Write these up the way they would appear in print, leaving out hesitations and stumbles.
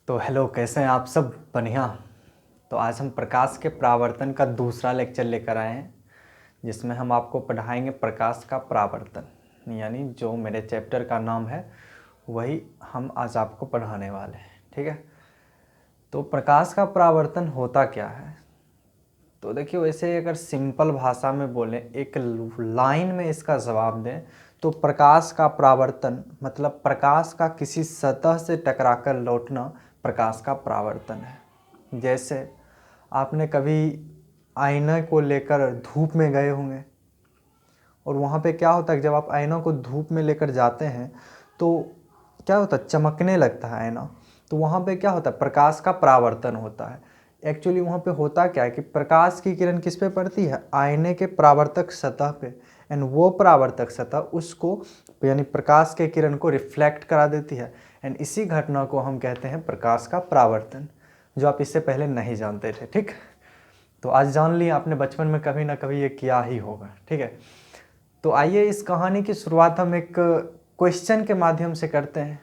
तो हेलो, कैसे हैं आप सब? बढ़िया। तो आज हम प्रकाश के परावर्तन का दूसरा लेक्चर लेकर आए हैं, जिसमें हम आपको पढ़ाएंगे प्रकाश का परावर्तन, यानी जो मेरे चैप्टर का नाम है वही हम आज आपको पढ़ाने वाले हैं। ठीक है, तो प्रकाश का परावर्तन होता क्या है? तो देखिए, वैसे अगर सिंपल भाषा में बोलें, एक लाइन में इसका जवाब दें तो प्रकाश का परावर्तन मतलब प्रकाश का किसी सतह से टकराकर लौटना प्रकाश का परावर्तन है। जैसे आपने कभी आईने को लेकर धूप में गए होंगे, और वहाँ पे क्या होता है, जब आप आईना को धूप में लेकर जाते हैं तो क्या होता है, चमकने लगता है आईना। तो वहाँ पे क्या होता है, प्रकाश का परावर्तन होता है। एक्चुअली वहाँ पे होता क्या है कि प्रकाश की किरण किस पे पड़ती है, आईने के परावर्तक सतह पे, एंड वो परावर्तक सतह उसको यानी प्रकाश के किरण को रिफ्लेक्ट करा देती है, एंड इसी घटना को हम कहते हैं प्रकाश का परावर्तन, जो आप इससे पहले नहीं जानते थे। ठीक, तो आज जान लिया आपने, बचपन में कभी ना कभी ये किया ही होगा। ठीक है, तो आइए इस कहानी की शुरुआत हम एक क्वेश्चन के माध्यम से करते हैं,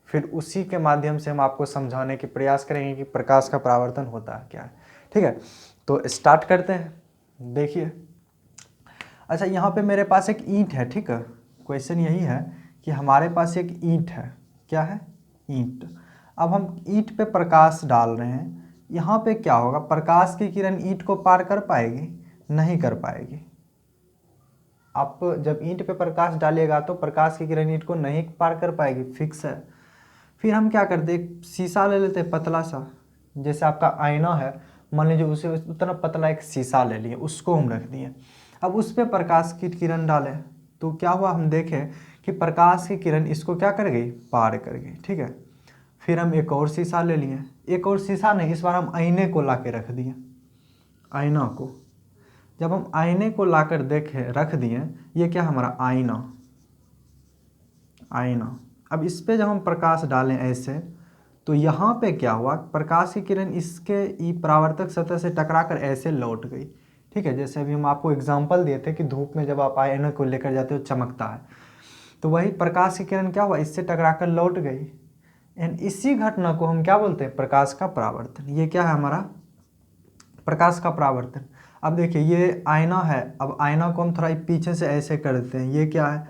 फिर उसी के माध्यम से हम आपको समझाने की प्रयास करेंगे कि प्रकाश का परावर्तन होता है क्या है। ठीक है, तो स्टार्ट करते हैं। देखिए, अच्छा, यहाँ पे मेरे पास एक ईंट है। ठीक है, क्वेश्चन यही है कि हमारे पास एक ईंट है। क्या है? ईंट। अब हम ईंट पे प्रकाश डाल रहे हैं, यहाँ पे क्या होगा, प्रकाश की किरण ईंट को पार कर पाएगी? नहीं कर पाएगी। आप जब ईंट पे प्रकाश डालिएगा तो प्रकाश की किरण ईंट को नहीं पार कर पाएगी, फिक्स है। फिर हम क्या करते हैं, एक शीशा ले लेते हैं पतला सा, जैसे आपका आईना है, मान लीजिए उसे उतना पतला एक शीशा ले लिए, उसको हम रख दिए। अब उस पर प्रकाश की किरण डालें तो क्या हुआ, हम देखें कि प्रकाश की किरण इसको क्या कर गई, पार कर गई। ठीक है, फिर हम एक और शीशा ले लिए, एक और शीशा नहीं, इस बार हम आईने को ला के रख दिए। आईना को जब हम आईने को लाकर देखे रख दिए, ये क्या हमारा आईना, आईना। अब इस पे जब हम प्रकाश डालें ऐसे, तो यहाँ पे क्या हुआ, प्रकाश की किरण इसके परावर्तक सतह से टकराकर ऐसे लौट गई। ठीक है, जैसे अभी हम आपको एग्जांपल दिए थे कि धूप में जब आप आईने को लेकर जाते हो चमकता है, तो वही प्रकाश की किरण क्या हुआ, इससे टकराकर लौट गई, एंड इसी घटना को हम क्या बोलते हैं, प्रकाश का परावर्तन। ये क्या है हमारा, प्रकाश का परावर्तन। अब देखिए, ये आईना है, अब आईना को हम थोड़ा पीछे से ऐसे कर देते हैं, ये क्या है,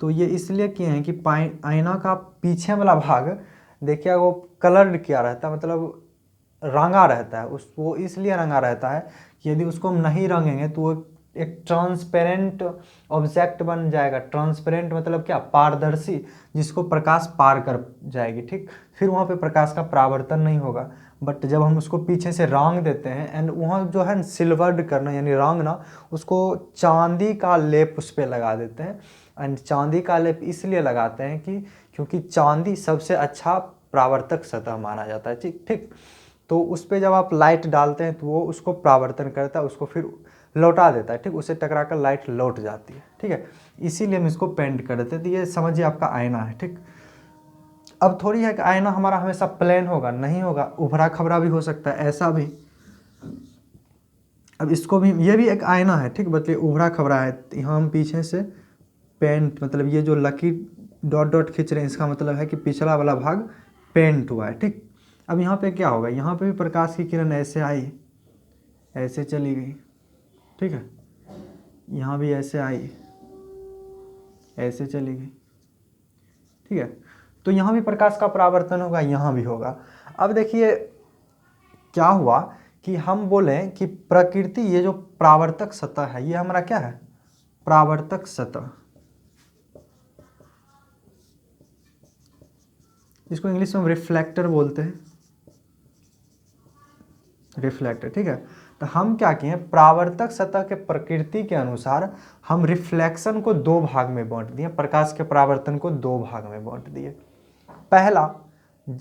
तो ये इसलिए किए हैं कि आईना का पीछे वाला भाग देखिए वो कलर्ड किया रहता है, मतलब रंगा रहता है, उसको इसलिए रंगा रहता है कि यदि उसको हम नहीं रंगेंगे तो वो एक ट्रांसपेरेंट ऑब्जेक्ट बन जाएगा। ट्रांसपेरेंट मतलब क्या, पारदर्शी, जिसको प्रकाश पार कर जाएगी। ठीक, फिर वहाँ पे प्रकाश का परावर्तन नहीं होगा। बट जब हम उसको पीछे से रंग देते हैं, एंड वहाँ जो है सिल्वर्ड करना यानी रंगना, उसको चांदी का लेप उस पर लगा देते हैं। एंड चांदी का लेप इसलिए लगाते हैं कि क्योंकि चांदी सबसे अच्छा परावर्तक सतह माना जाता है। ठीक ठीक, तो उस पर जब आप लाइट डालते हैं तो वो उसको परावर्तन करता है, उसको फिर लौटा देता है। ठीक, उससे टकराकर लाइट लौट जाती है। ठीक है, इसीलिए हम इसको पेंट कर देते हैं। तो ये समझिए आपका आईना है। ठीक, अब थोड़ी है कि आईना हमारा हमेशा प्लेन होगा, नहीं होगा, उभरा खबरा भी हो सकता है, ऐसा भी। अब इसको भी, ये भी एक आईना है। ठीक, बतलिए उभरा खबरा है, यहाँ हम पीछे से पेंट, मतलब ये जो लकी डॉट डॉट खींच रहे हैं, इसका मतलब है कि पिछला वाला भाग पेंट हुआ है। ठीक, अब यहाँ पे क्या होगा, यहाँ पे भी प्रकाश की किरण ऐसे आई, ऐसे चली गई। ठीक है, यहाँ भी ऐसे आई, ऐसे चली गई। ठीक है, तो यहाँ भी प्रकाश का परावर्तन होगा, यहाँ भी होगा। अब देखिए क्या हुआ कि हम बोले कि प्रकृति, ये जो परावर्तक सतह है, ये हमारा क्या है, परावर्तक सतह, इसको इंग्लिश में रिफ्लेक्टर बोलते हैं, रिफ्लेक्टर। ठीक है, तो हम क्या किए, परावर्तक सतह के प्रकृति के अनुसार हम रिफ्लेक्शन को दो भाग में बांट दिए, प्रकाश के परावर्तन को दो भाग में बांट दिए। पहला,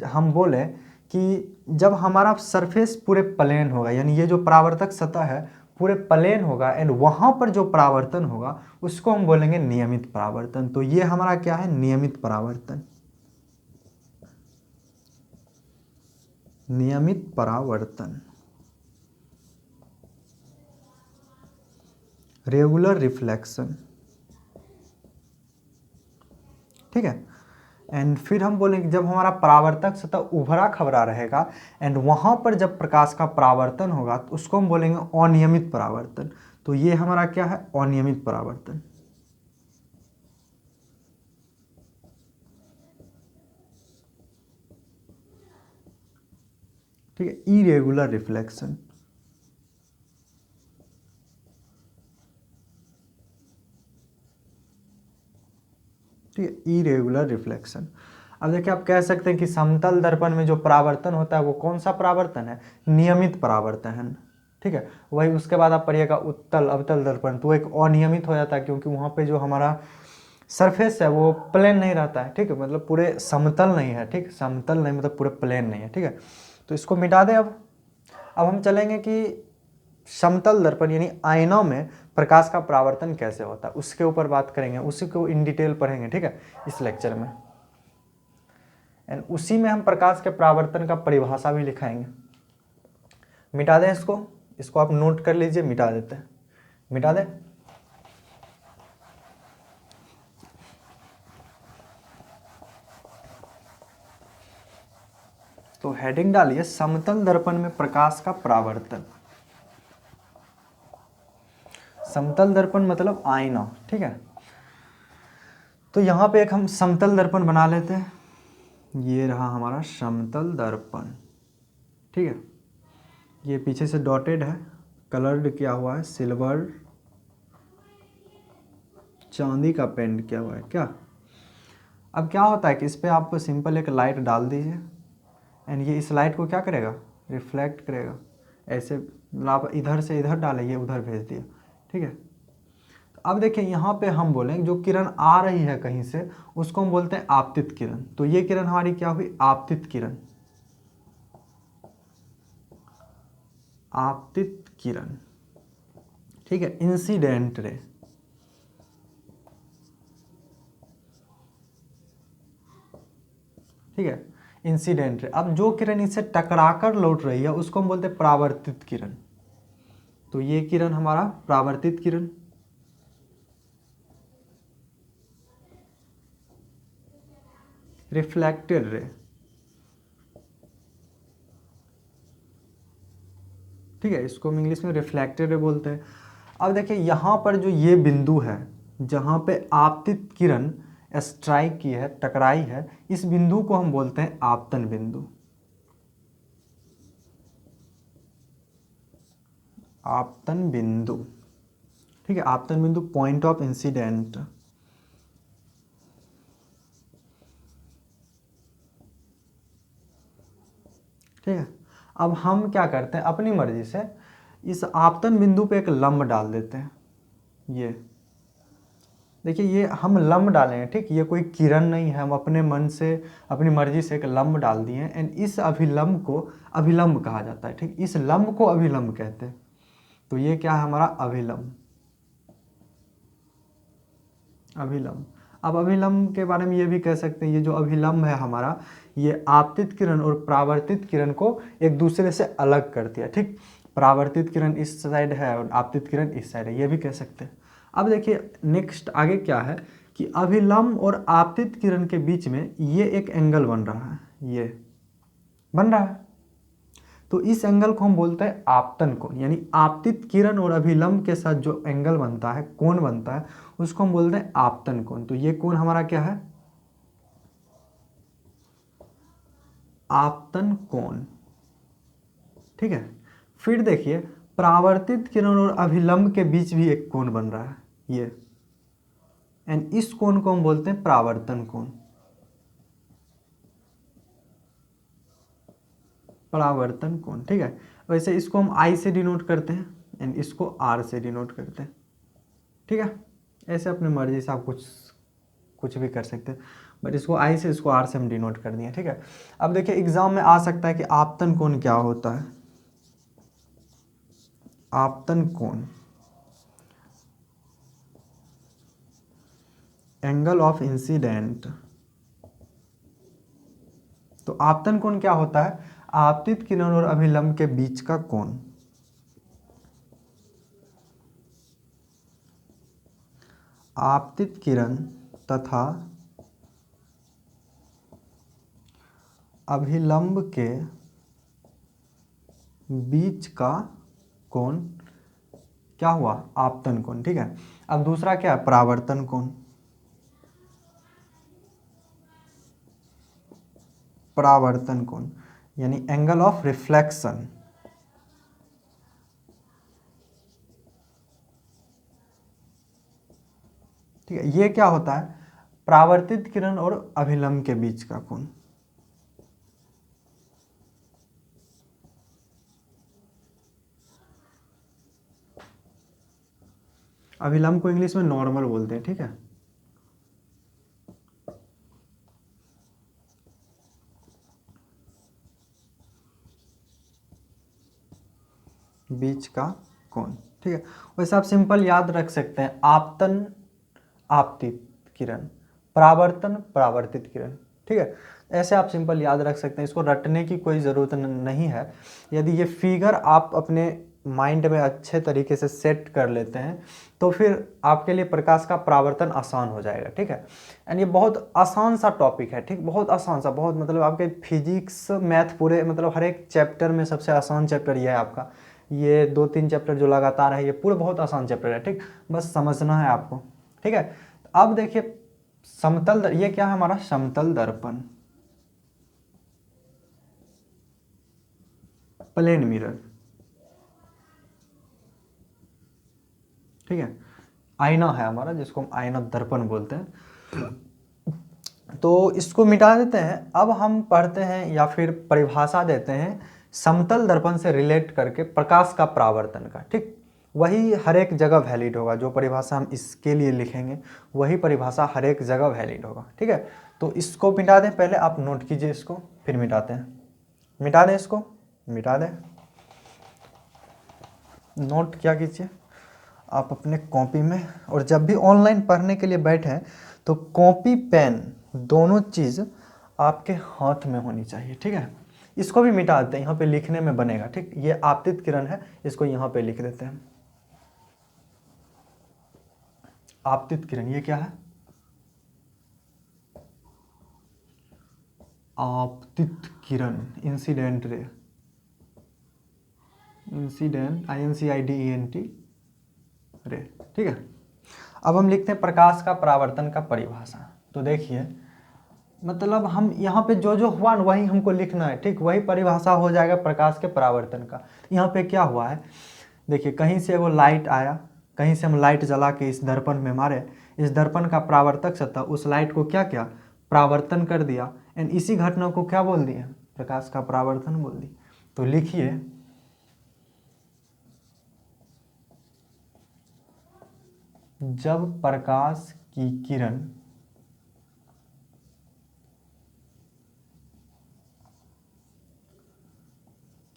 हम बोले कि जब हमारा सरफेस पूरे प्लेन होगा, यानी ये जो परावर्तक सतह है पूरे प्लेन होगा, एंड वहाँ पर जो परावर्तन होगा उसको हम बोलेंगे नियमित परावर्तन। तो ये हमारा क्या है, नियमित परावर्तन, नियमित परावर्तन, रेगुलर रिफ्लेक्शन। ठीक है, एंड फिर हम बोलेंगे जब हमारा परावर्तक सतह उभरा खबरा रहेगा एंड वहाँ पर जब प्रकाश का परावर्तन होगा तो उसको हम बोलेंगे अनियमित परावर्तन। तो ये हमारा क्या है, अनियमित परावर्तन। ठीक है, इरेगुलर रिफ्लेक्शन। ठीक है, इरेगुलर रिफ्लेक्शन। अब देखिए आप कह सकते हैं कि समतल दर्पण में जो परावर्तन होता है वो कौन सा परावर्तन है, नियमित परावर्तन है। ठीक है, वही उसके बाद आप पढ़िएगा उत्तल अवतल दर्पण, तो एक अनियमित हो जाता है क्योंकि वहाँ पे जो हमारा सरफेस है वो प्लेन नहीं रहता है। ठीक है, मतलब पूरे समतल नहीं है। ठीक, समतल नहीं मतलब पूरे प्लेन नहीं है। ठीक है, तो इसको मिटा दें। अब हम चलेंगे कि समतल दर्पण यानी आईनों में प्रकाश का परावर्तन कैसे होता है, उसके ऊपर बात करेंगे, उसी को इन डिटेल पढ़ेंगे। ठीक है, इस लेक्चर में। एंड उसी में हम प्रकाश के परावर्तन का परिभाषा भी लिखाएंगे। मिटा दें इसको, इसको आप नोट कर लीजिए, मिटा देते हैं, मिटा दें। तो हेडिंग डालिए समतल दर्पण में प्रकाश का परावर्तन। समतल दर्पण मतलब आईना। ठीक है, तो यहाँ पे एक हम समतल दर्पण बना लेते हैं। ये रहा हमारा समतल दर्पण। ठीक है, ये पीछे से डॉटेड है, कलर्ड किया हुआ है, सिल्वर चांदी का पेंट किया हुआ है क्या। अब क्या होता है कि इस पर आप सिंपल एक लाइट डाल दीजिए एंड ये इस लाइट को क्या करेगा, रिफ्लेक्ट करेगा। ऐसे मतलब आप इधर से इधर डालेंगे, उधर भेज दिया। ठीक है, तो अब देखिए यहाँ पे हम बोलें जो किरण आ रही है कहीं से उसको हम बोलते हैं आपतित किरण। तो ये किरण हमारी क्या हुई, आपतित किरण। आपतित किरण। ठीक है, इंसिडेंट रे। ठीक है, इंसिडेंट रे। अब जो किरण इससे टकराकर लौट रही है उसको हम बोलते हैं परावर्तित किरण। तो ये किरण हमारा परावर्तित किरण। Reflected ray. ठीक है, इसको हम इंग्लिश में रिफ्लेक्टेड रे बोलते हैं। अब देखिए यहाँ पर जो ये बिंदु है जहाँ पे आपतित किरण स्ट्राइक की है, टकराई है, इस बिंदु को हम बोलते हैं आपतन बिंदु। आपतन बिंदु। ठीक है, आपतन बिंदु, पॉइंट ऑफ इंसिडेंट। ठीक है, अब हम क्या करते हैं अपनी मर्जी से इस आपतन बिंदु पे एक लंब डाल देते हैं। ये देखिए ये हम लंब डाले हैं। ठीक, ये कोई किरण नहीं है, हम अपने मन से अपनी मर्जी से एक लंब डाल दिए हैं एंड इस अभिलंब को अभिलंब कहा जाता है। ठीक, इस लंब को अभिलंब कहते हैं। तो ये क्या है हमारा अभिलंब। अभिलंब। अब अभिलंब के बारे में ये भी कह सकते हैं, ये जो अभिलंब है हमारा, ये आपतित किरण और परावर्तित किरण को एक दूसरे से अलग करती है। ठीक, परावर्तित किरण इस साइड है और आपतित किरण इस साइड है, ये भी कह सकते हैं। अब देखिए नेक्स्ट आगे क्या है कि अभिलंब और आपतित किरण के बीच में ये एक एंगल बन रहा है, ये बन रहा है। तो इस एंगल को हम बोलते हैं आपतन कोण, यानी आपतित किरण और अभिलंब के साथ जो एंगल बनता है, कोण बनता है, उसको हम बोलते हैं आपतन कोण। तो ये कोण हमारा क्या है, आपतन कोण। ठीक है, फिर देखिए परावर्तित किरण और अभिलंब के बीच भी एक कोण बन रहा है, ये, एंड इस कोण को हम बोलते हैं परावर्तन कोण। परावर्तन कोण। ठीक है, वैसे इसको हम आई से डिनोट करते हैं एंड इसको आर से डिनोट करते हैं। ठीक है, ऐसे अपनी मर्जी से आप कुछ कुछ भी कर सकते हैं, बट इसको आई से इसको आर से हम डिनोट कर दिए। ठीक है, अब देखिए एग्जाम में आ सकता है कि आपतन कोण क्या होता है। आपतन कोण, एंगल ऑफ इंसिडेंट। तो आपतन कोण क्या होता है, आपतित किरण और अभिलंब के बीच का कोण। आपतित किरण तथा अभिलंब के बीच का कोण क्या हुआ? आपतन कोण। ठीक है, अब दूसरा क्या है? परावर्तन कोण। परावर्तन कोण यानी एंगल ऑफ रिफ्लेक्शन। ठीक है, ये क्या होता है? परावर्तित किरण और अभिलंब के बीच का कोण। अभिलंब को इंग्लिश में नॉर्मल बोलते हैं। ठीक है, बीच का कोण। ठीक है, वैसे आप सिंपल याद रख सकते हैं, आपतन आपतित किरण, परावर्तन परावर्तित किरण। ठीक है, ऐसे आप सिंपल याद रख सकते हैं, इसको रटने की कोई ज़रूरत नहीं है। यदि ये फिगर आप अपने माइंड में अच्छे तरीके से सेट कर लेते हैं तो फिर आपके लिए प्रकाश का परावर्तन आसान हो जाएगा। ठीक है, एंड ये बहुत आसान सा टॉपिक है। ठीक, बहुत आसान सा, बहुत मतलब आपके फिजिक्स मैथ पूरे मतलब हर एक चैप्टर में सबसे आसान चैप्टर ये है आपका। ये 2-3 चैप्टर जो लगातार है ये पूरे बहुत आसान चैप्टर है। ठीक, बस समझना है आपको। ठीक है, अब देखिए समतल ये क्या है? हमारा समतल दर्पण, प्लेन मिरर। ठीक है, आईना है हमारा जिसको हम आईना दर्पण बोलते हैं। तो इसको मिटा देते हैं। अब हम पढ़ते हैं या फिर परिभाषा देते हैं समतल दर्पण से रिलेट करके प्रकाश का परावर्तन का। ठीक, वही हर एक जगह वैलिड होगा। जो परिभाषा हम इसके लिए लिखेंगे वही परिभाषा हर एक जगह वैलिड होगा। ठीक है, तो इसको मिटा दें। पहले आप नोट कीजिए इसको, फिर मिटाते हैं। मिटा दें इसको, मिटा दें। नोट क्या कीजिए आप अपने कॉपी में, और जब भी ऑनलाइन पढ़ने के लिए बैठें तो कॉपी पेन दोनों चीज़ आपके हाथ में होनी चाहिए। ठीक है, इसको भी मिटा देते हैं, यहाँ पे लिखने में बनेगा। ठीक, ये आपतित किरण है, इसको यहाँ पे लिख देते हैं। आपतित किरण ये क्या है? आपतित किरण, इंसिडेंट रे, इंसिडेंट INCIDENT रे। ठीक है, अब हम लिखते हैं प्रकाश का परावर्तन का परिभाषा। तो देखिए मतलब हम यहाँ पे जो जो हुआ ना वही हमको लिखना है। ठीक, वही परिभाषा हो जाएगा प्रकाश के परावर्तन का। यहाँ पे क्या हुआ है? देखिए कहीं से वो लाइट आया, कहीं से हम लाइट जला के इस दर्पण में मारे, इस दर्पण का परावर्तक सतह उस लाइट को क्या किया? परावर्तन कर दिया। एंड इसी घटना को क्या बोल दिए? प्रकाश का परावर्तन बोल दिए। तो लिखिए जब प्रकाश की किरण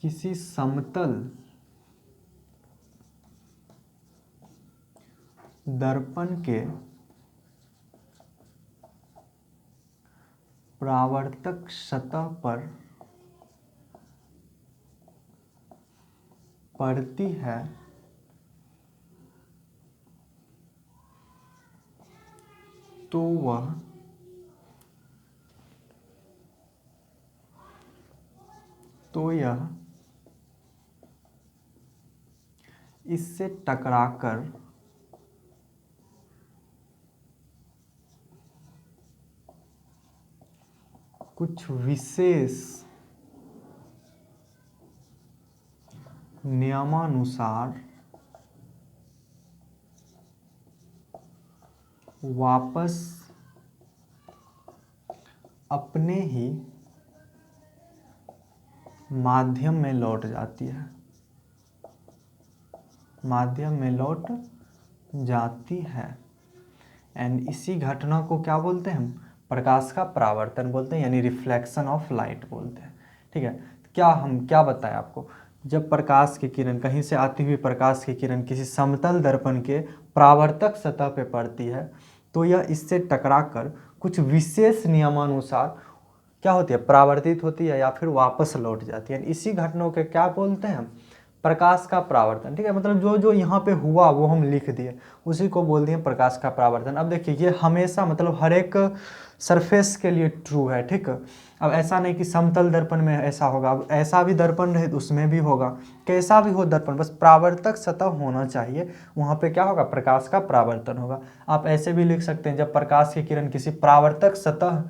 किसी समतल दर्पण के परावर्तक सतह पर पड़ती है तो यह इससे टकराकर कुछ विशेष नियमानुसार वापस अपने ही माध्यम में लौट जाती है, माध्यम में लौट जाती है। एंड इसी घटना को क्या बोलते हैं हम? प्रकाश का परावर्तन बोलते हैं, यानी रिफ्लेक्शन ऑफ लाइट बोलते हैं। ठीक है, क्या हम क्या बताएं आपको? जब प्रकाश की किरण, कहीं से आती हुई प्रकाश की किरण किसी समतल दर्पण के परावर्तक सतह पे पड़ती है तो यह इससे टकराकर कुछ विशेष नियमानुसार क्या होती है? परावर्तित होती है या फिर वापस लौट जाती है। इसी घटना को क्या बोलते हैं हम? प्रकाश का परावर्तन, ठीक है। मतलब जो जो यहाँ पे हुआ वो हम लिख दिए, उसी को बोल दिए प्रकाश का परावर्तन। अब देखिए ये हमेशा मतलब हर एक सरफेस के लिए ट्रू है, ठीक है। अब ऐसा नहीं कि समतल दर्पण में ऐसा होगा, अब ऐसा भी दर्पण रहे तो उसमें भी होगा, कैसा भी हो दर्पण, बस परावर्तक सतह होना चाहिए, वहाँ पे क्या होगा, प्रकाश का परावर्तन होगा। आप ऐसे भी लिख सकते हैं, जब प्रकाश की किरण किसी परावर्तक सतह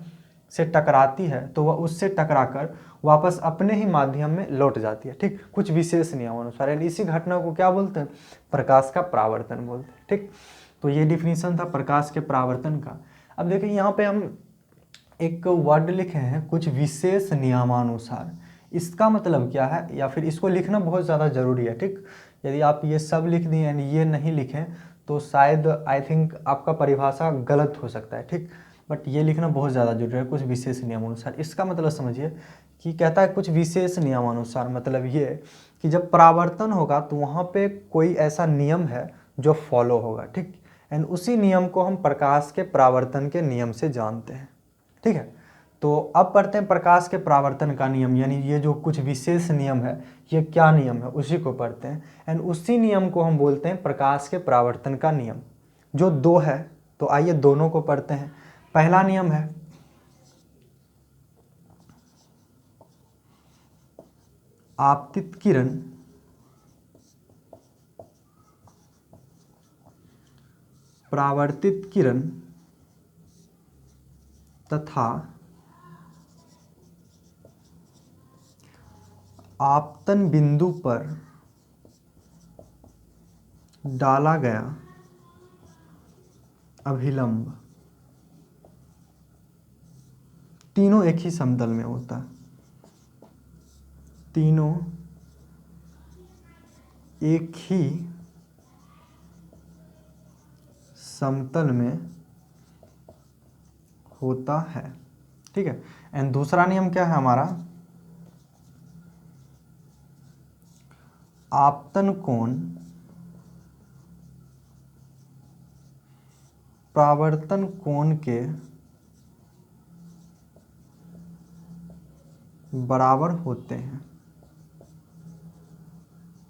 से टकराती है तो वह उससे टकराकर वापस अपने ही माध्यम में लौट जाती है, ठीक। कुछ विशेष नियमानुसार, यानी इसी घटना को क्या बोलते हैं, प्रकाश का परावर्तन बोलते हैं, ठीक। तो ये डिफिनीशन था प्रकाश के परावर्तन का। अब देखिए यहाँ पे हम एक वर्ड लिखे हैं, कुछ विशेष नियमानुसार। इसका मतलब क्या है, या फिर इसको लिखना बहुत ज़्यादा जरूरी है, ठीक। यदि आप ये सब लिख दिए यानी ये नहीं लिखें तो शायद आई थिंक आपका परिभाषा गलत हो सकता है, ठीक। बट ये लिखना बहुत ज़्यादा जरूरी है, कुछ विशेष नियमानुसार। इसका मतलब समझिए कि कहता है कुछ विशेष नियमानुसार, मतलब ये कि जब परावर्तन होगा तो वहाँ पे कोई ऐसा नियम है जो फॉलो होगा, ठीक। एंड उसी नियम को हम प्रकाश के परावर्तन के नियम से जानते हैं, ठीक है। तो अब पढ़ते हैं प्रकाश के परावर्तन का नियम, यानी ये जो कुछ विशेष नियम है ये क्या नियम है उसी को पढ़ते हैं। एंड उसी नियम को हम बोलते हैं प्रकाश के परावर्तन का नियम, जो दो है। तो आइए दोनों को पढ़ते हैं। पहला नियम है आपतित किरण परावर्तित किरण तथा आपतन बिंदु पर डाला गया अभिलंब तीनों एक ही समतल में होता है, तीनों एक ही समतल में होता है, ठीक है। एंड दूसरा नियम क्या है हमारा, आपतन कोण परावर्तन कोण के बराबर होते हैं,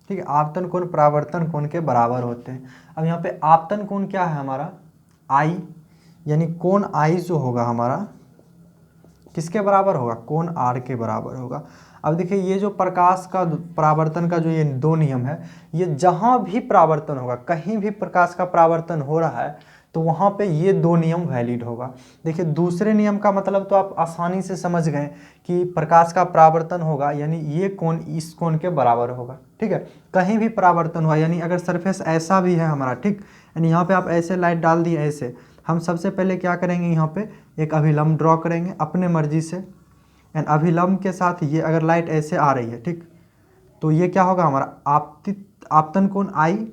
ठीक है। आपतन कोण परावर्तन कोण के बराबर होते हैं। अब यहाँ पे आपतन कोण क्या है हमारा, आई, यानी कोण आई जो होगा हमारा किसके बराबर होगा, कोण आर के बराबर होगा। अब देखिए ये जो प्रकाश का परावर्तन का जो ये दो नियम है, ये जहाँ भी परावर्तन होगा, कहीं भी प्रकाश का परावर्तन हो रहा है तो वहाँ पे ये दो नियम वैलिड होगा। देखिए दूसरे नियम का मतलब तो आप आसानी से समझ गए कि प्रकाश का परावर्तन होगा यानी ये कोण इस कोण के बराबर होगा, ठीक है। कहीं भी परावर्तन हुआ यानी अगर सरफेस ऐसा भी है हमारा, ठीक, यानी यहाँ पे आप ऐसे लाइट डाल दिए ऐसे, हम सबसे पहले क्या करेंगे, यहाँ पे एक अभिलंब ड्रॉ करेंगे अपने मर्जी से। एंड अभिलंब के साथ ये अगर लाइट ऐसे आ रही है, ठीक, तो ये क्या होगा हमारा आपतन कोण आई,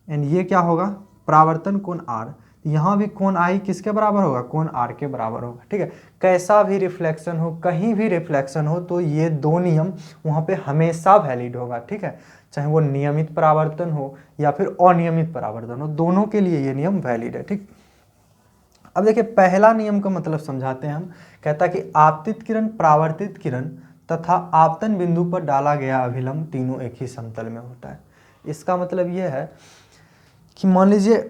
एंड ये क्या होगा परावर्तन कोण आर। यहाँ भी कोण आई किसके बराबर होगा, कोण आर के बराबर होगा, ठीक है। कैसा भी रिफ्लेक्शन हो, कहीं भी रिफ्लेक्शन हो तो ये दो नियम वहाँ पे हमेशा वैलिड होगा, ठीक है। चाहे वो नियमित परावर्तन हो या फिर अनियमित परावर्तन हो, दोनों के लिए ये नियम वैलिड है, ठीक। अब देखिए पहला नियम का मतलब समझाते हैं हम। कहता है कि आपतित किरण परावर्तित किरण तथा आपतन बिंदु पर डाला गया अभिलंब तीनों एक ही समतल में होता है। इसका मतलब ये है कि मान लीजिए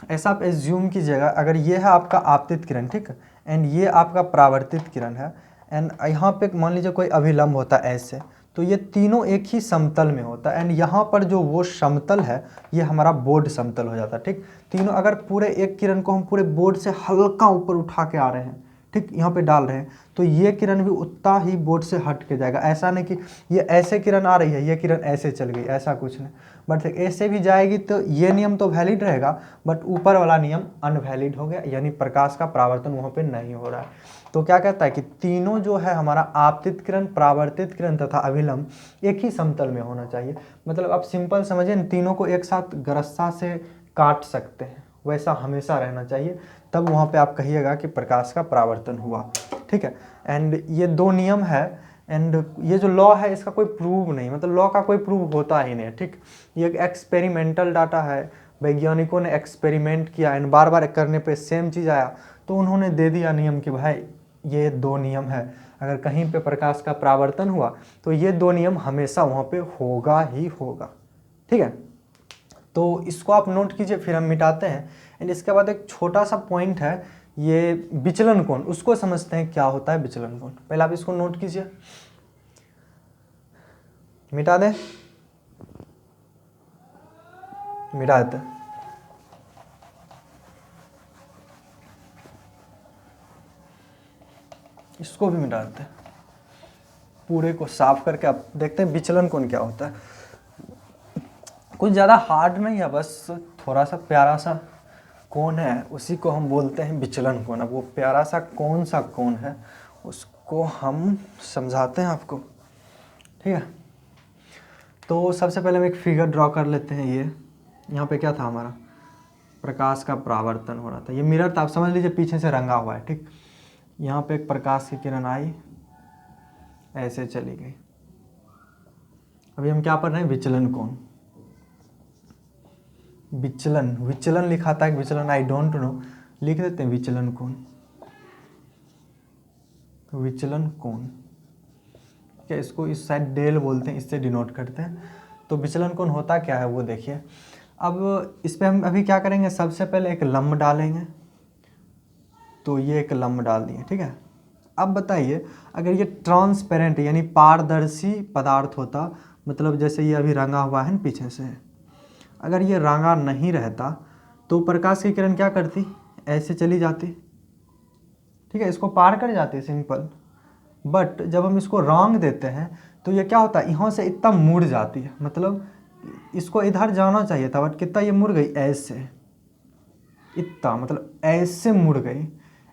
ऐसा आप एज्यूम कीजिएगा, अगर ये है आपका आपतित किरण, ठीक है, एंड ये आपका परावर्तित किरण है, एंड यहाँ पे मान लीजिए कोई अभिलंब होता है ऐसे, तो ये तीनों एक ही समतल में होता है। एंड यहाँ पर जो वो समतल है ये हमारा बोर्ड समतल हो जाता है, ठीक। तीनों अगर पूरे एक किरण को हम पूरे बोर्ड से हल्का ऊपर उठा के आ रहे हैं, ठीक, यहाँ पे डाल रहे हैं, तो ये किरण भी उतना ही बोर्ड से हट के जाएगा। ऐसा नहीं कि ये ऐसे किरण आ रही है ये किरण ऐसे चल गई, ऐसा कुछ नहीं। बट ऐसे भी जाएगी तो ये नियम तो वैलिड रहेगा, बट ऊपर वाला नियम अनवैलिड हो गया, यानी प्रकाश का परावर्तन वहाँ पे नहीं हो रहा है। तो क्या कहता है कि तीनों जो है हमारा आपतित किरण परावर्तित किरण तथा अभिलंब एक ही समतल में होना चाहिए। मतलब आप सिंपल समझिए, तीनों को एक साथ गरस्सा से काट सकते हैं, वैसा हमेशा रहना चाहिए, तब वहाँ पे आप कहिएगा कि प्रकाश का परावर्तन हुआ, ठीक है। एंड ये दो नियम है, एंड ये जो लॉ है इसका कोई प्रूव नहीं, मतलब लॉ का कोई प्रूव होता ही नहीं, ठीक। ये एक एक्सपेरिमेंटल डाटा है, वैज्ञानिकों ने एक्सपेरिमेंट किया एंड बार बार करने पे सेम चीज़ आया तो उन्होंने दे दिया नियम कि भाई ये दो नियम है, अगर कहीं पे प्रकाश का परावर्तन हुआ तो ये दो नियम हमेशा वहाँ पे होगा ही होगा। ठीक है, तो इसको आप नोट कीजिए, फिर हम मिटाते हैं। एंड इसके बाद एक छोटा सा पॉइंट है, ये विचलन कोण, उसको समझते हैं क्या होता है विचलन कोण। पहले आप इसको नोट कीजिए, मिटा दें, मिटा देते हैं। इसको भी मिटा देते हैं, पूरे को साफ करके आप देखते हैं विचलन कोण क्या होता है। कुछ ज़्यादा हार्ड नहीं है, बस थोड़ा सा प्यारा सा कोण है, उसी को हम बोलते हैं विचलन कोण। अब वो प्यारा सा कौन सा कोण है उसको हम समझाते हैं आपको। ठीक है, तो सबसे पहले हम एक फिगर ड्रॉ कर लेते हैं। ये यहाँ पे क्या था हमारा, प्रकाश का परावर्तन हो रहा था, ये मिरर था, आप समझ लीजिए पीछे से रंगा हुआ है। ठीक, यहाँ पे एक प्रकाश की किरण आई, ऐसे चली गई। अभी हम क्या पढ़ रहे हैं, विचलन कोण। विचलन, विचलन लिखा था, विचलन आई डोंट नो, लिख देते हैं विचलन कोण। विचलन कोण क्या, इसको इस साइड डेल बोलते हैं, इससे डिनोट करते हैं। तो विचलन कोण होता क्या है वो देखिए। अब इस पे हम अभी क्या करेंगे, सबसे पहले एक लंब डालेंगे। तो ये एक लंब डाल दिए। ठीक है, अब बताइए अगर ये ट्रांसपेरेंट यानी पारदर्शी पदार्थ होता, मतलब जैसे ये अभी रंगा हुआ है ना पीछे से, अगर ये रंगा नहीं रहता तो प्रकाश की किरण क्या करती, ऐसे चली जाती। ठीक है, इसको पार कर जाती, सिंपल। बट जब हम इसको रंग देते हैं तो ये क्या होता है, यहाँ से इतना मुड़ जाती है, मतलब इसको इधर जाना चाहिए था, बट कितना ये मुड़ गई, ऐसे इतना, मतलब ऐसे मुड़ गई।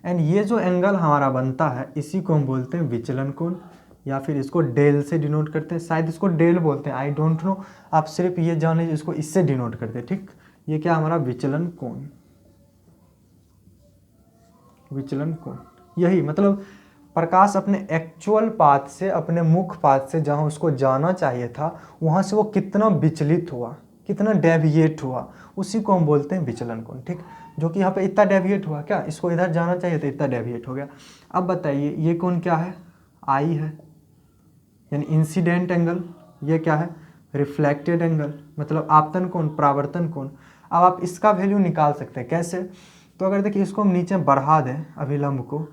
एंड ये जो एंगल हमारा बनता है इसी को हम बोलते हैं विचलन कोण, या फिर इसको डेल से डिनोट करते हैं, शायद इसको डेल बोलते हैं, आई डोंट नो, आप सिर्फ ये जान लीजिए इसको इससे डिनोट करते हैं। ठीक, ये क्या हमारा विचलन कोण, विचलन कोण यही, मतलब प्रकाश अपने एक्चुअल पाथ से, अपने मुख्य पाथ से जहाँ उसको जाना चाहिए था वहाँ से वो कितना विचलित हुआ, कितना डेविएट हुआ, उसी को हम बोलते हैं विचलन कोण। ठीक, जो कि यहाँ पे इतना डेविएट हुआ, क्या इसको इधर जाना चाहिए था, इतना डेविएट हो गया। अब बताइए ये कोण क्या है, आई है, यानी इंसिडेंट एंगल। ये क्या है, रिफ्लेक्टेड एंगल, मतलब आपतन कोण, परावर्तन कोण। अब आप इसका वैल्यू निकाल सकते हैं, कैसे, तो अगर देखिए इसको हम नीचे बढ़ा दें, अभिलंब को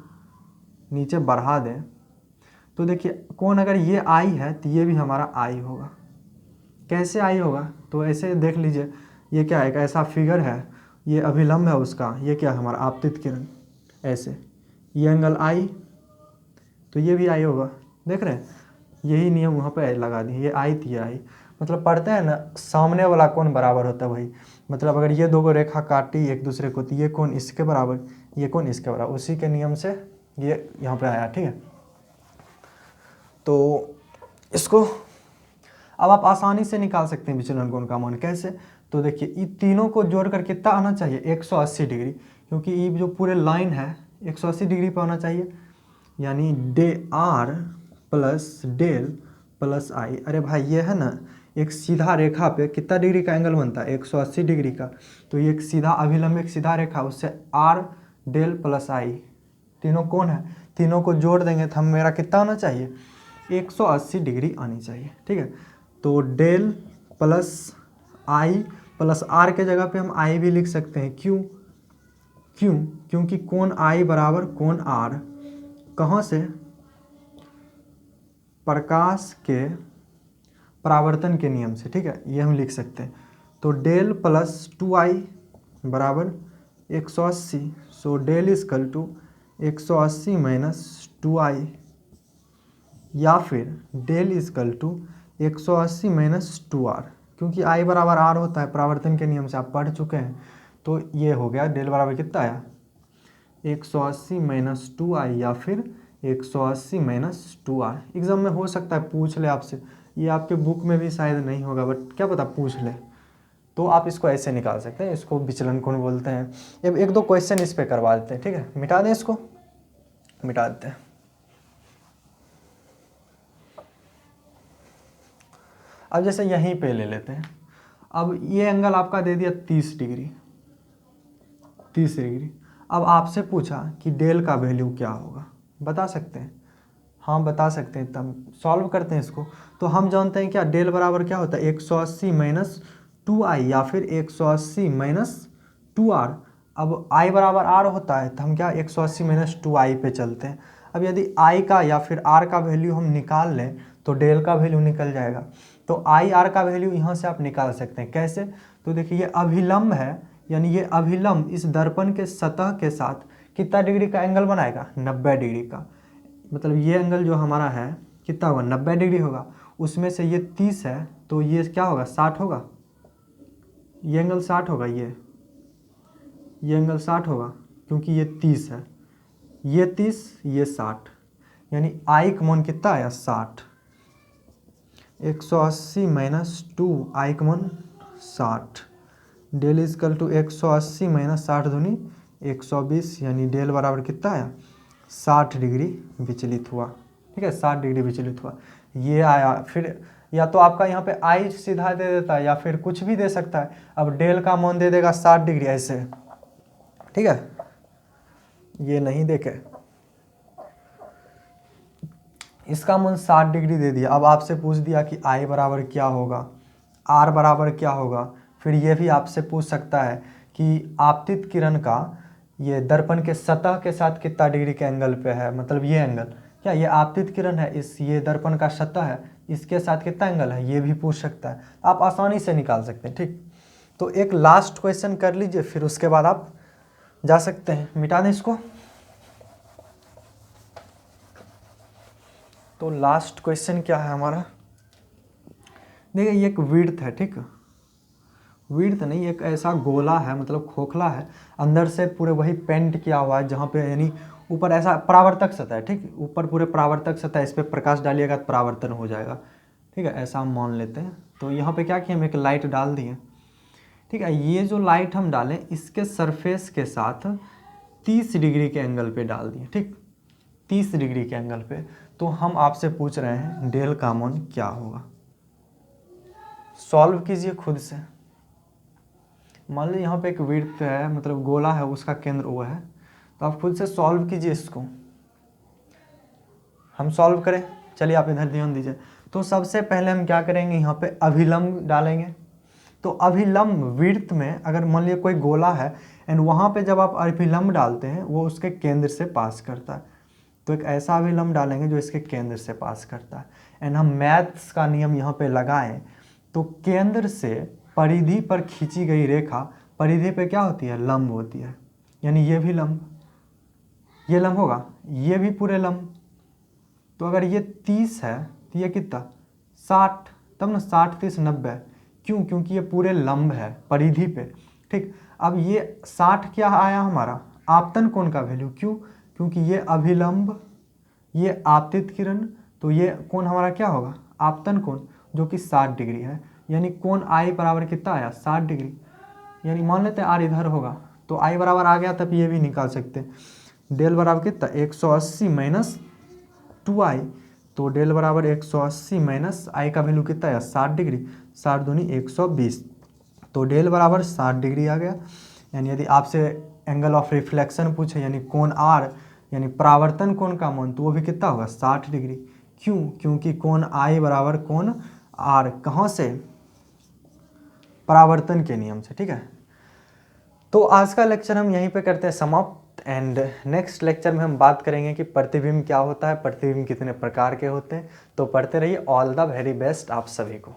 नीचे बढ़ा दें, तो देखिए कोण अगर ये आई है तो ये भी हमारा आई होगा। कैसे आई होगा, तो ऐसे देख लीजिए, ये क्या है, एक ऐसा फिगर है, ये अभिलंब है उसका, ये क्या है हमारा आपतित किरण, ऐसे ये एंगल आई, तो ये भी आई होगा। देख रहे हैं, यही नियम वहाँ पे लगा दिए, ये आई थी, ये आई, मतलब पढ़ते हैं ना, सामने वाला कोण बराबर होता है वही, मतलब अगर ये दो को रेखा काटी एक दूसरे को तो ये कोण इसके बराबर, ये कोण इसके बराबर, उसी के नियम से ये यहाँ पे आया। ठीक है, तो इसको अब आप आसानी से निकाल सकते हैं विचलन कोण का मान, कैसे, तो देखिए ये तीनों को जोड़कर कितना आना चाहिए, 180 डिग्री, क्योंकि ये जो पूरे लाइन है 180 डिग्री पे आना चाहिए, यानी D R plus del plus I. अरे भाई ये है ना, एक सीधा रेखा पे कितना डिग्री का एंगल बनता है, 180 डिग्री का, तो ये एक सीधा अभिलंब, एक सीधा रेखा, उससे आर डेल प्लस आई, तीनों कौन है, तीनों को जोड़ देंगे तो हम, मेरा कितना आना चाहिए, 180 डिग्री आनी चाहिए। ठीक है, तो del plus i plus R के जगह पे हम आई भी लिख सकते हैं, क्योंकि कोण आई बराबर कोण आर, कहाँ से, प्रकाश के परावर्तन के नियम से। ठीक है, ये हम लिख सकते हैं, तो डेल प्लस 2i बराबर 180, so del equal to 180 minus 2i, या फिर del equal to 180 minus 2r, क्योंकि i बराबर r होता है, परावर्तन के नियम से आप पढ़ चुके हैं। तो ये हो गया, डेल बराबर कितना आया, 180 माइनस 2i या फिर 180 माइनस 2r। एग्जाम में हो सकता है पूछ ले आपसे, ये आपके बुक में भी शायद नहीं होगा, बट क्या पता पूछ ले, तो आप इसको ऐसे निकाल सकते हैं, इसको विचलन कोण बोलते हैं। अब एक दो क्वेश्चन इस पे करवा देते हैं। ठीक है, मिटा दें, इसको मिटा देते हैं। अब जैसे यहीं पे ले लेते हैं, अब ये एंगल आपका दे दिया 30 डिग्री, 30 डिग्री। अब आपसे पूछा कि डेल का वैल्यू क्या होगा, बता सकते हैं? हाँ बता सकते हैं, तब सॉल्व करते हैं इसको। तो हम जानते हैं क्या, डेल बराबर क्या होता है 180 माइनस 2i या फिर 180 माइनस 2r। अब i बराबर r होता है तो हम क्या 180 माइनस 2i पे चलते हैं। अब यदि i का या फिर r का वैल्यू हम निकाल लें तो डेल का वैल्यू निकल जाएगा। तो i r का वैल्यू यहाँ से आप निकाल सकते हैं। कैसे? तो देखिए ये अभिलंब है, यानी ये अभिलंब इस दर्पण के सतह के साथ कितना डिग्री का एंगल बनाएगा, 90 डिग्री का। मतलब ये एंगल जो हमारा है कितना होगा, 90 डिग्री होगा। उसमें से ये 30 है तो ये क्या होगा, 60 होगा। ये एंगल 60 होगा, ये एंगल 60 होगा क्योंकि ये 30 है, ये 30, ये 60, यानी आई का मान कितना आया 60। 180 माइनस 2 आई का मान 60। डेल इजकल टू 180 माइनस 60 दूनी 120, यानी डेल बराबर कितना आया 60 डिग्री विचलित हुआ। ठीक है, 60 डिग्री विचलित हुआ, ये आया। फिर या तो आपका यहाँ पे आई सीधा दे देता है या फिर कुछ भी दे सकता है। अब डेल का मान दे देगा 60 डिग्री ऐसे, ठीक है, ये नहीं देखे, इसका मान 60 डिग्री दे दिया। अब आपसे पूछ दिया कि आई बराबर क्या होगा, आर बराबर क्या होगा। फिर ये भी आपसे पूछ सकता है कि आपतित किरण का ये दर्पण के सतह के साथ कितना डिग्री के एंगल पे है, मतलब ये एंगल क्या, ये आपतित किरण है, इस ये दर्पण का सतह है, इसके साथ कितना एंगल है, ये भी पूछ सकता है। आप आसानी से निकाल सकते हैं। ठीक, तो एक लास्ट क्वेश्चन कर लीजिए, फिर उसके बाद आप जा सकते हैं। मिटा दें इसको। तो लास्ट क्वेश्चन क्या है हमारा, देखिए ये एक विड्थ है, ठीक, विड्थ नहीं, एक ऐसा गोला है, मतलब खोखला है, अंदर से पूरे वही पेंट किया हुआ है, जहाँ पे यानी ऊपर ऐसा परावर्तक सतह है, ठीक, ऊपर पूरे परावर्तक सतह, इस पर प्रकाश डालिएगा तो परावर्तन हो जाएगा। ठीक है, ऐसा हम मान लेते हैं। तो यहाँ पे क्या किया, हम एक लाइट डाल दिए। ठीक है, ये जो लाइट हम डालें इसके सरफेस के साथ 30 डिग्री के एंगल पे डाल दिए। ठीक, 30 डिग्री के एंगल पे। तो हम आपसे पूछ रहे हैं डेल का मान क्या होगा। सॉल्व कीजिए खुद से। मान लीजिए यहाँ पे एक वृत्त है, मतलब गोला है, उसका केंद्र वो है, तो आप खुद से सॉल्व कीजिए इसको। हम सॉल्व करें, चलिए आप इधर ध्यान दीजिए। तो सबसे पहले हम क्या करेंगे, यहाँ पे अभिलंब डालेंगे। तो अभिलंब वृत्त में अगर मान लीजिए कोई गोला है एंड वहाँ पे जब आप अभिलंब डालते हैं वो उसके केंद्र से पास करता है। तो एक ऐसा अभिलंब डालेंगे जो इसके केंद्र से पास करता है। एंड हम मैथ्स का नियम यहाँ पे लगाएं तो केंद्र से परिधि पर खींची गई रेखा परिधि पे क्या होती है, लंब होती है। यानी ये भी लंब, ये लंब होगा, ये भी पूरे लंब। तो अगर ये 30 है तो ये कितना 60, तब ना 60 30 90। क्यों? क्योंकि ये पूरे लंब है परिधि पे। ठीक, अब ये 60 क्या आया हमारा, आपतन कोण का वैल्यू। क्यों? क्योंकि ये अभिलंब, ये आपतित किरण, तो ये कोण हमारा क्या होगा, आपतन कोण, जो कि 60 डिग्री है। यानी कोण आई बराबर कितना आया 60 डिग्री। यानी मान लेते हैं आर इधर होगा तो आई बराबर आ गया, तब ये भी निकाल सकते हैं। डेल बराबर कितना 180 माइनस 2i। तो डेल बराबर 180 माइनस आई का वैल्यू कितना है 60 डिग्री, 60 दूनी 120। तो डेल बराबर 60 डिग्री आ गया। यानी यदि आपसे एंगल ऑफ रिफ्लेक्शन पूछे यानी कोण आर, यानी परावर्तन कोण का मान, तो वो भी कितना होगा 60 डिग्री। क्यों? क्योंकि कोण आई बराबर कोण आर, कहाँ से, परावर्तन के नियम से। ठीक है, तो आज का लेक्चर हम यहीं पे करते हैं समाप्त। एंड नेक्स्ट लेक्चर में हम बात करेंगे कि प्रतिबिंब क्या होता है, प्रतिबिंब कितने प्रकार के होते हैं। तो पढ़ते रहिए। ऑल द वेरी बेस्ट आप सभी को।